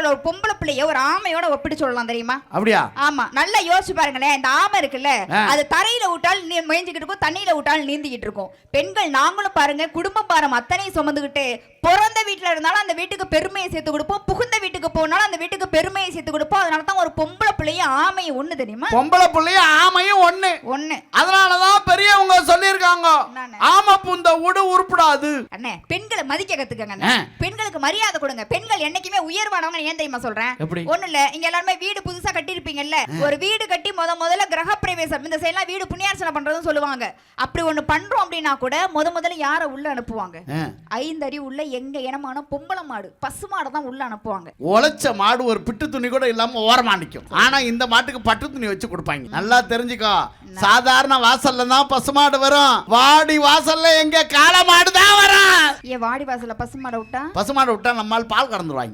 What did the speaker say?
உலகத்துல ஒரு பொம்பளை பிள்ளைய ஒரு ஆமையோட ஒப்பிட்டு சொல்லலாம் தெரியுமா? அப்படியா? ஆமா, நல்லா யோசிச்சு பாருங்களேன். இந்த ஆமை இருக்குல்ல, அது தரையில விட்டால் மேய்ஞ்சிக்கிட்டு இருக்கும், தண்ணியில விட்டால் நீந்திக்கிட்டு இருக்கும். பெண்கள் நாங்களும் பாருங்க, குடும்ப பாரம் அத்தனை சுமந்துகிட்டு பிறந்த வீட்டுல இருந்தாலும் அந்த வீட்டுக்கு பெருமையை சேர்த்து கொடுப்போம், புகுந்த வீட்டுக்கு போனாலும் அந்த வீட்டுக்கு பெருமையை சேர்த்து கொடுப்போம். அதனாலதான் ஒரு பொம்பளை பிள்ளையும் ஆமையும் ஒண்ணு தெரியுமா? பொம்பளை பிள்ளையும் ஆமையும் ஒண்ணு. அதனாலதான் பெரியவங்க சொல்லியிருக்காங்க, ஆமை பூந்த உடு உருப்படாது. அண்ணே, பெண்களை மதிக்க கத்துக்கங்க, பெண்களுக்கு மரியாதை கொடுங்க. பெண்கள் என்னைக்குமே உயர்வானவங்க. ஏன் தெரியுமா சொல்றேன்? ஒண்ணு இல்ல, இங்க எல்லாருமே வீடு புதுசா கட்டி இருப்பீங்கல்ல, ஒரு வீடு கட்டி முதல்ல கிரக பிரவேசம் இந்த சைடுலாம் வீடு புண்ணியார்ச்சனை பண்றதுன்னு சொல்லுவாங்க. அப்படி ஒண்ணு பண்றோம் அப்படின்னா கூட முதல்ல யார உள்ள அனுப்புவாங்க? 5 அறிவு உள்ள எங்க இனமான பொம்பளை மாடு, பசு மாடு தான் உள்ள அனுப்புவாங்க. உழைச்ச மாடு ஒரு பிட்டு துணி கூட இல்லாம ஓரமா நிக்கும். ஆனா இந்த மாட்டுக்கு பட்டு துணி வச்சு கொடுப்பாங்க. நல்லா தெரிஞ்சுக்கோ, சாதாரண வாசல்ல தான் பசுமாடு வரும், வாடி வாசல்ல எங்க காளை மாடு தான் வரும். வாடி வாசல்ல பசுமாடை விட்டா நம்மால் பால் கறந்துருவாங்க.